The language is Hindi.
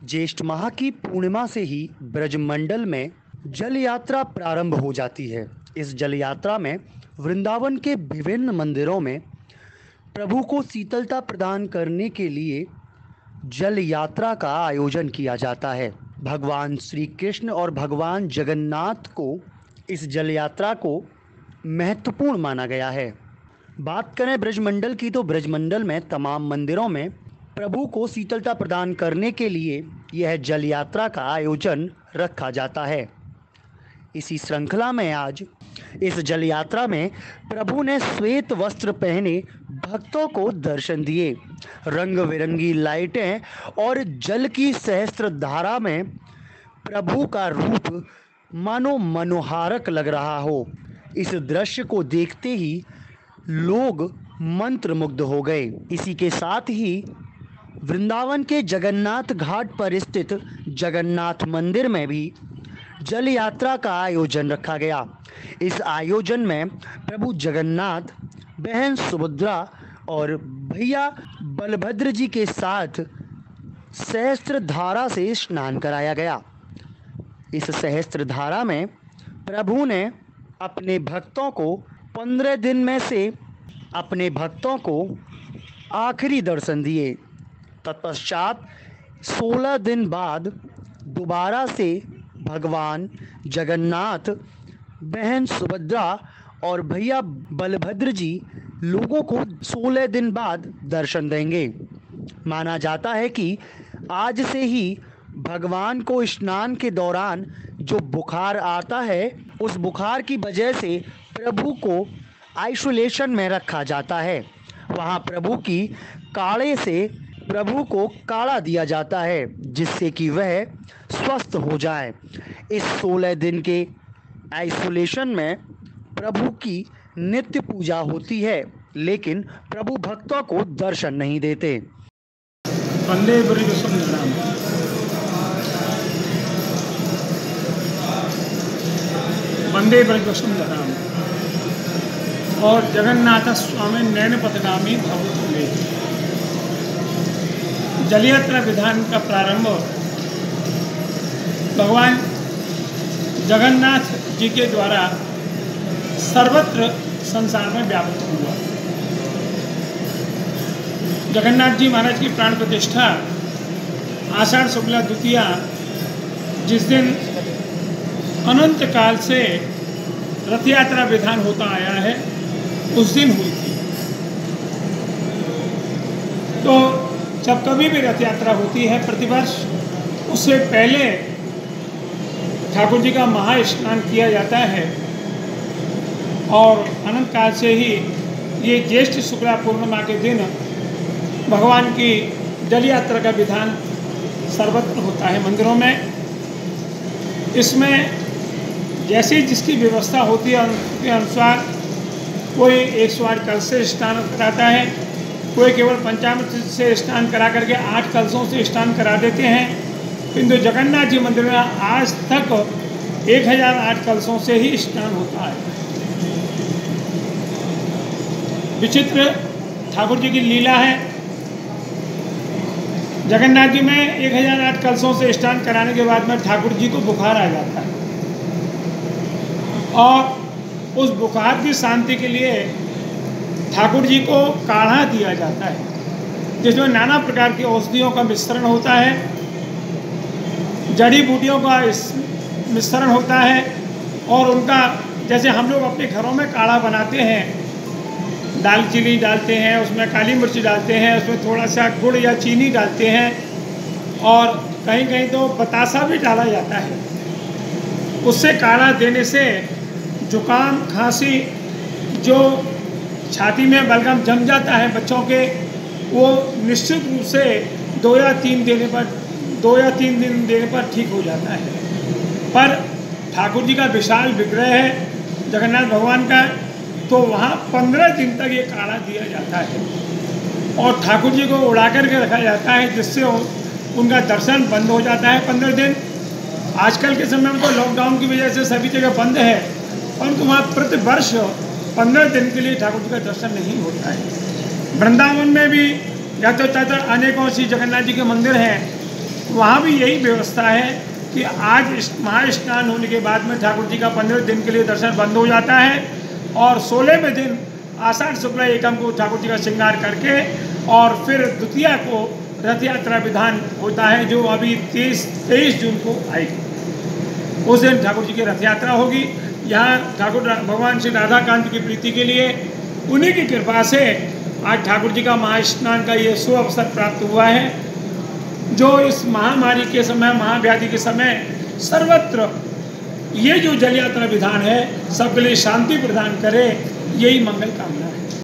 ज्येष्ठ माह की पूर्णिमा से ही ब्रजमंडल में जल यात्रा प्रारंभ हो जाती है। इस जल यात्रा में वृंदावन के विभिन्न मंदिरों में प्रभु को शीतलता प्रदान करने के लिए जल यात्रा का आयोजन किया जाता है। भगवान श्री कृष्ण और भगवान जगन्नाथ को इस जल यात्रा को महत्वपूर्ण माना गया है। बात करें ब्रजमंडल की तो ब्रजमंडल में तमाम मंदिरों में प्रभु को शीतलता प्रदान करने के लिए यह जल यात्रा का आयोजन रखा जाता है। इसी श्रृंखला में आज इस जल यात्रा में प्रभु ने श्वेत वस्त्र पहने भक्तों को दर्शन दिए। रंग बिरंगी लाइटें और जल की सहस्त्र धारा में प्रभु का रूप मानो मनोहारक लग रहा हो। इस दृश्य को देखते ही लोग मंत्रमुग्ध हो गए। इसी के साथ ही वृंदावन के जगन्नाथ घाट पर स्थित जगन्नाथ मंदिर में भी जल यात्रा का आयोजन रखा गया। इस आयोजन में प्रभु जगन्नाथ, बहन सुभद्रा और भैया बलभद्र जी के साथ सहस्त्र धारा से स्नान कराया गया। इस सहस्त्र धारा में प्रभु ने अपने भक्तों को 15 दिन में से अपने भक्तों को आखिरी दर्शन दिए। तत्पश्चात 16 दिन बाद दोबारा से भगवान जगन्नाथ, बहन सुभद्रा और भैया बलभद्र जी लोगों को 16 दिन बाद दर्शन देंगे। माना जाता है कि आज से ही भगवान को स्नान के दौरान जो बुखार आता है, उस बुखार की वजह से प्रभु को आइसोलेशन में रखा जाता है। वहाँ प्रभु की काढ़े से प्रभु को काढ़ा दिया जाता है जिससे कि वह स्वस्थ हो जाए। इस 16 दिन के आइसोलेशन में प्रभु की नित्य पूजा होती है, लेकिन प्रभु भक्तों को दर्शन नहीं देते। वंदे ब्रजसुंदरम। वंदे ब्रजसुंदरम और जगन्नाथ स्वामी नैनपथगामी भवतुले। जलयात्रा विधान का प्रारंभ भगवान जगन्नाथ जी के द्वारा सर्वत्र संसार में व्याप्त हुआ। जगन्नाथ जी महाराज की प्राण प्रतिष्ठा आषाढ़ शुक्ला द्वितीया, जिस दिन अनंत काल से रथ यात्रा विधान होता आया है, उस दिन हुई थी। तो जब कभी भी रथ यात्रा होती है प्रतिवर्ष, उससे पहले ठाकुर जी का महास्नान किया जाता है और अनंत काल से ही ये ज्येष्ठ शुक्ला पूर्णिमा के दिन भगवान की जल यात्रा का विधान सर्वत्र होता है मंदिरों में। इसमें जैसे जिसकी व्यवस्था होती है उनके अनुसार कोई 108 कलश से स्नान कराता है, कोई केवल पंचामृत से स्नान करा करके 8 कलशों से स्नान करा देते हैं। किंतु जगन्नाथ जी मंदिर में आज तक 1008 कलशों से ही स्नान होता है। विचित्र ठाकुर जी की लीला है। जगन्नाथ जी में 1008 कलशों से स्नान कराने के बाद में ठाकुर जी को बुखार आ जाता है और उस बुखार की शांति के लिए ठाकुर जी को काढ़ा दिया जाता है, जिसमें नाना प्रकार की औषधियों का मिश्रण होता है, जड़ी बूटियों का मिश्रण होता है और उनका, जैसे हम लोग अपने घरों में काढ़ा बनाते हैं, दालचीनी डालते हैं, उसमें काली मिर्च डालते हैं, उसमें थोड़ा सा गुड़ या चीनी डालते हैं और कहीं कहीं तो बतासा भी डाला जाता है। उससे काढ़ा देने से जुकाम, खांसी, जो छाती में बलगम जम जाता है बच्चों के, वो निश्चित रूप से 2 या 3 दिन देने पर ठीक हो जाता है। पर ठाकुर जी का विशाल विग्रह है जगन्नाथ भगवान का, तो वहाँ 15 दिन तक ये काढ़ा दिया जाता है और ठाकुर जी को उड़ा करके रखा जाता है, जिससे उनका दर्शन बंद हो जाता है 15 दिन। आजकल के समय में तो लॉकडाउन की वजह से सभी जगह बंद है, परंतु वहाँ प्रतिवर्ष 15 दिन के लिए ठाकुर जी का दर्शन नहीं होता है। वृंदावन में भी यथोतथ अनेकों सी जगन्नाथ जी के मंदिर हैं वहाँ भी यही व्यवस्था है कि आज महास्नान होने के बाद में ठाकुर जी का 15 दिन के लिए दर्शन बंद हो जाता है और 16वें दिन आषाढ़ शुक्ल एकम को ठाकुर जी का श्रृंगार करके और फिर द्वितीया को रथ यात्रा विधान होता है, जो अभी 23 जून को आएगी। उस दिन ठाकुर जी की रथ यात्रा होगी। यहाँ ठाकुर भगवान श्री राधाकांत की प्रीति के लिए उन्हीं की कृपा से आज ठाकुर जी का महास्नान का ये शुभ अवसर प्राप्त हुआ है, जो इस महामारी के समय, महाव्याधि के समय सर्वत्र ये जो जल यात्रा विधान है सबके लिए शांति प्रदान करे, यही मंगल कामना।